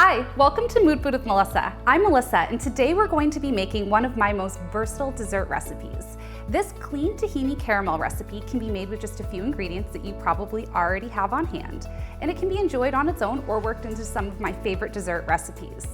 Hi, welcome to Mood Food with Melissa. I'm Melissa, and today we're going to be making one of my most versatile dessert recipes. This clean tahini caramel recipe can be made with just a few ingredients that you probably already have on hand, and it can be enjoyed on its own or worked into some of my favorite dessert recipes.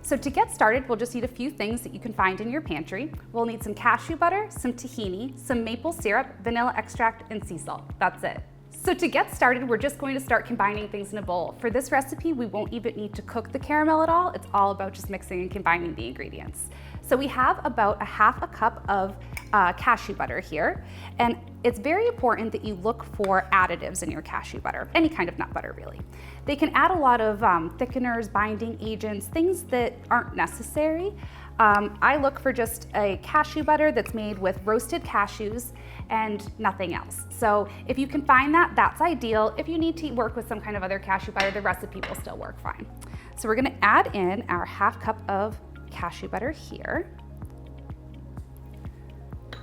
So to get started, we'll just need a few things that you can find in your pantry. We'll need some cashew butter, some tahini, some maple syrup, vanilla extract, and sea salt. That's it. So to get started, we're just going to start combining things in a bowl. For this recipe, we won't even need to cook the caramel at all. It's all about just mixing and combining the ingredients. So we have about a half a cup of cashew butter here, and it's very important that you look for additives in your cashew butter, any kind of nut butter really. They can add a lot of thickeners, binding agents, things that aren't necessary. I look for just a cashew butter that's made with roasted cashews and nothing else. So if you can find that, that's ideal. If you need to work with some kind of other cashew butter, the recipe will still work fine. So we're gonna add in our half cup of cashew butter here.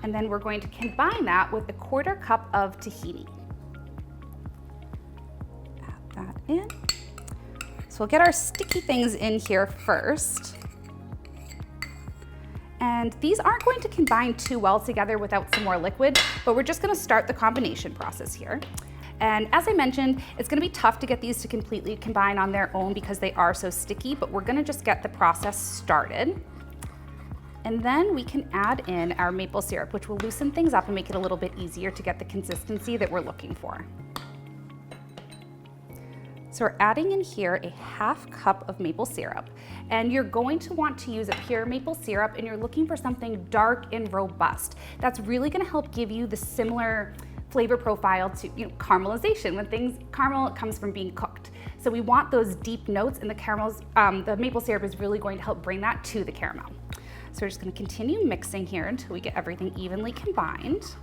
And then we're going to combine that with a quarter cup of tahini. Add that in. So we'll get our sticky things in here first. And these aren't going to combine too well together without some more liquid, but we're just gonna start the combination process here. And as I mentioned, it's gonna be tough to get these to completely combine on their own because they are so sticky, but we're gonna just get the process started. And then we can add in our maple syrup, which will loosen things up and make it a little bit easier to get the consistency that we're looking for. So we're adding in here a half cup of maple syrup, and you're going to want to use a pure maple syrup, and you're looking for something dark and robust. That's really gonna help give you the similar flavor profile to caramelization. Caramel comes from being cooked. So we want those deep notes, and the maple syrup is really going to help bring that to the caramel. So we're just gonna continue mixing here until we get everything evenly combined.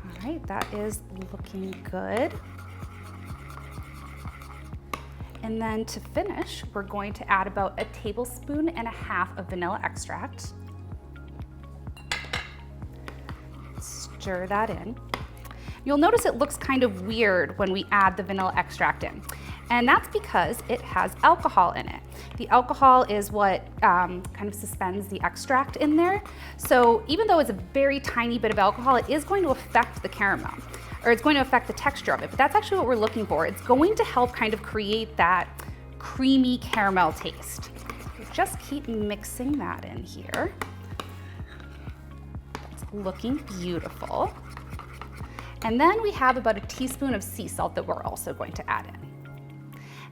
All right, that is looking good. And then to finish, we're going to add about 1.5 tablespoons of vanilla extract. Stir that in. You'll notice it looks kind of weird when we add the vanilla extract in. And that's because it has alcohol in it. The alcohol is what kind of suspends the extract in there. So even though it's a very tiny bit of alcohol, it is going to affect the caramel, or it's going to affect the texture of it, but that's actually what we're looking for. It's going to help kind of create that creamy caramel taste. Just keep mixing that in here. It's looking beautiful. And then we have about 1 teaspoon of sea salt that we're also going to add in.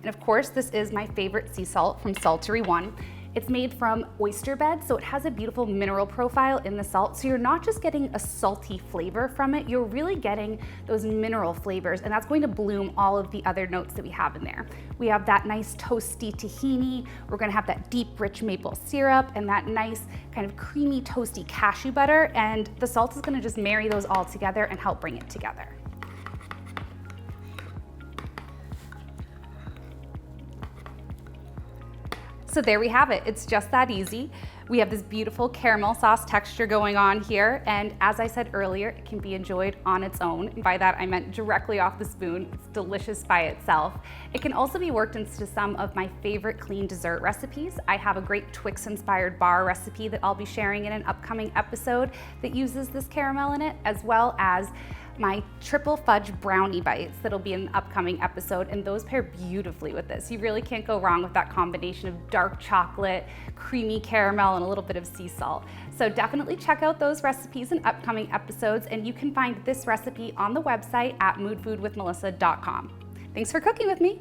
And of course, this is my favorite sea salt from Saltery One. It's made from oyster bed, so it has a beautiful mineral profile in the salt. So you're not just getting a salty flavor from it, you're really getting those mineral flavors, and that's going to bloom all of the other notes that we have in there. We have that nice toasty tahini, we're gonna have that deep, rich maple syrup, and that nice kind of creamy, toasty cashew butter, and the salt is gonna just marry those all together and help bring it together. So there we have it. It's just that easy. We have this beautiful caramel sauce texture going on here, and as I said earlier, it can be enjoyed on its own. And by that I meant directly off the spoon. It's delicious by itself. It can also be worked into some of my favorite clean dessert recipes. I have a great Twix-inspired bar recipe that I'll be sharing in an upcoming episode that uses this caramel in it, as well as my triple fudge brownie bites that'll be in an upcoming episode, and those pair beautifully with this. You really can't go wrong with that combination of dark chocolate, creamy caramel, and a little bit of sea salt. So definitely check out those recipes in upcoming episodes, and you can find this recipe on the website at moodfoodwithmelissa.com. Thanks for cooking with me.